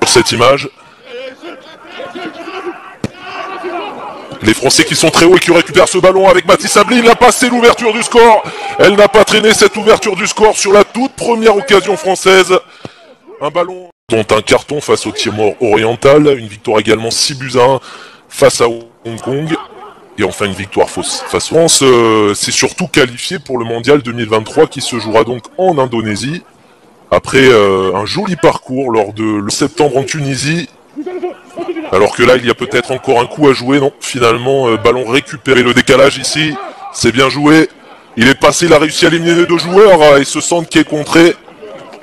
Cette image, les Français qui sont très hauts et qui récupèrent ce ballon avec Mathis Ablin, il a passé l'ouverture du score, elle n'a pas traîné cette ouverture du score sur la toute première occasion française, un ballon dont un carton face au Timor oriental, une victoire également 6-1 face à Hong Kong, et enfin une victoire face à France, c'est surtout qualifié pour le mondial 2023 qui se jouera donc en Indonésie. Après un joli parcours lors de le septembre en Tunisie, alors que là il y a peut-être encore un coup à jouer, non, finalement ballon récupéré, le décalage ici, c'est bien joué, il est passé, il a réussi à éliminer 2 joueurs et ce centre qui est contré,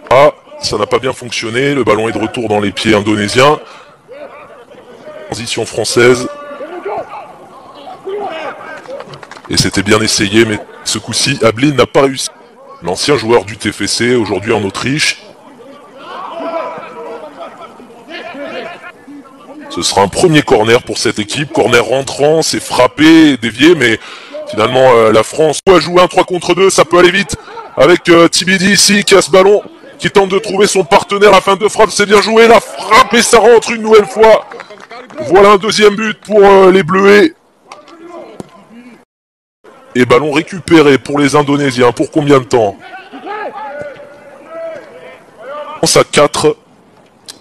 ah, ça n'a pas bien fonctionné, le ballon est de retour dans les pieds indonésiens, transition française, et c'était bien essayé, mais ce coup-ci, Ablin n'a pas réussi. L'ancien joueur du TFC, aujourd'hui en Autriche. Ce sera un premier corner pour cette équipe. Corner rentrant, c'est frappé, dévié, mais finalement la France doit jouer un 3 contre 2, ça peut aller vite. Avec Tibidi ici qui a ce ballon, qui tente de trouver son partenaire à fin de frappe. C'est bien joué, la frappe et ça rentre une nouvelle fois. Voilà un deuxième but pour les Bleuets. Et ballon récupéré pour les Indonésiens. Pour combien de temps? À 4.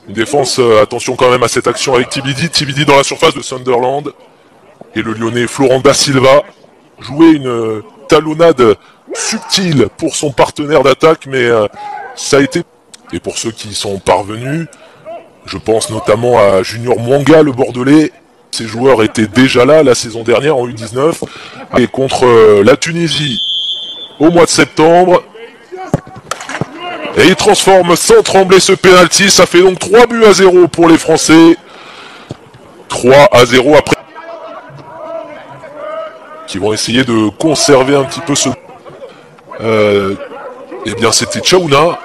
Une défense, attention quand même à cette action avec Tibidi. Tibidi dans la surface de Sunderland. Et le Lyonnais Florent Da Silva jouait une talonnade subtile pour son partenaire d'attaque. Mais ça a été... Et pour ceux qui y sont parvenus, je pense notamment à Junior Mwanga, le Bordelais. Ces joueurs étaient déjà là la saison dernière en U19 et contre la Tunisie au mois de septembre. Et ils transforment sans trembler ce pénalty. Ça fait donc 3-0 pour les Français. 3-0 après. Qui vont essayer de conserver un petit peu ce... Eh bien c'était Chaouna.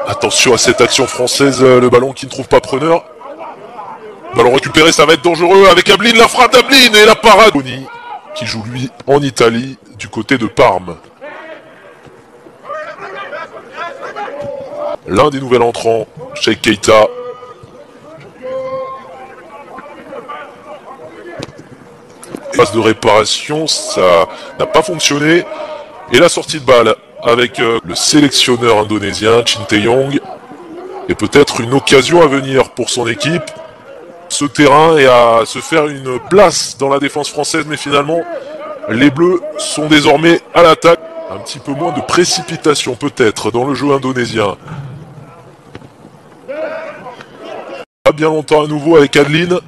Attention à cette action française, le ballon qui ne trouve pas preneur. Ballon récupéré, ça va être dangereux avec Ablin, la frappe d'Ablin et la parade. Qui joue lui en Italie, du côté de Parme. L'un des nouveaux entrants, Cheikh Keita. Phase de réparation, ça n'a pas fonctionné. Et la sortie de balle avec le sélectionneur indonésien, Shin Tae-yong. Et peut-être une occasion à venir pour son équipe. Ce terrain et à se faire une place dans la défense française, mais finalement les Bleus sont désormais à l'attaque. Un petit peu moins de précipitation peut-être dans le jeu indonésien. Pas bien longtemps à nouveau avec Ablin.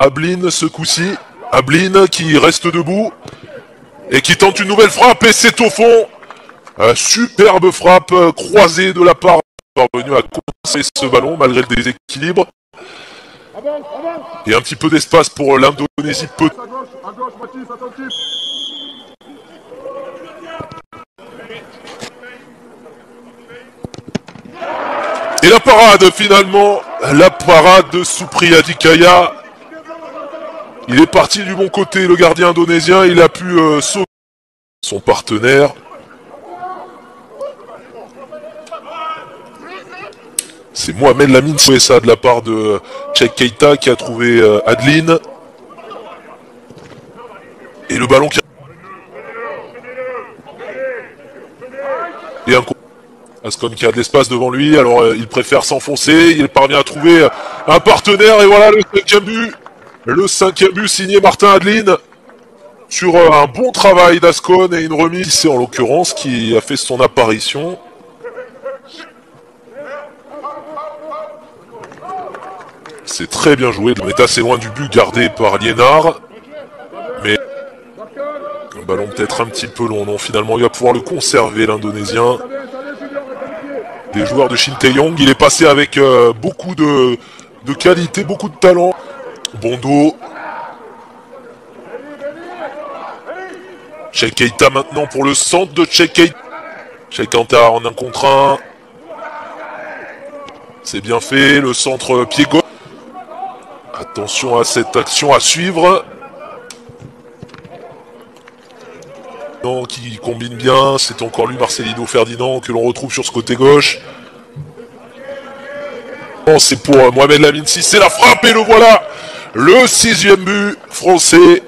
Ablin ce coup-ci. Ablin qui reste debout et qui tente une nouvelle frappe et c'est au fond. Superbe frappe croisée de la part parvenu à coincer ce ballon malgré le déséquilibre. Et un petit peu d'espace pour l'Indonésie. Et la parade finalement, la parade de Supriya Dikaya. Il est parti du bon côté, le gardien indonésien, il a pu sauver son partenaire. C'est Mohamed Lamine ça de la part de Cheikh Keita qui a trouvé Adeline. Et le ballon qui... Et un coup. Ascon qui a de l'espace devant lui, alors il préfère s'enfoncer, il parvient à trouver un partenaire et voilà le 5e but. Le 5e but signé Martin Adeline sur un bon travail d'Ascon et une remise, c'est en l'occurrence qui a fait son apparition. C'est très bien joué, on est assez loin du but gardé par Liénard, mais un ballon peut-être un petit peu long, non, finalement il va pouvoir le conserver l'Indonésien. Des joueurs de Shin Tae-yong, il est passé avec beaucoup de qualité, beaucoup de talent. Bondo. Cheikh Keita maintenant pour le centre de Cheikh Keita. Cheikh Keita en 1 contre 1. C'est bien fait, le centre pied gauche. Attention à cette action à suivre. Qui combine bien, c'est encore lui Marcelino Ferdinand que l'on retrouve sur ce côté gauche. C'est pour Mohamed Lamine Si, c'est la frappe et le voilà. Le 6e but français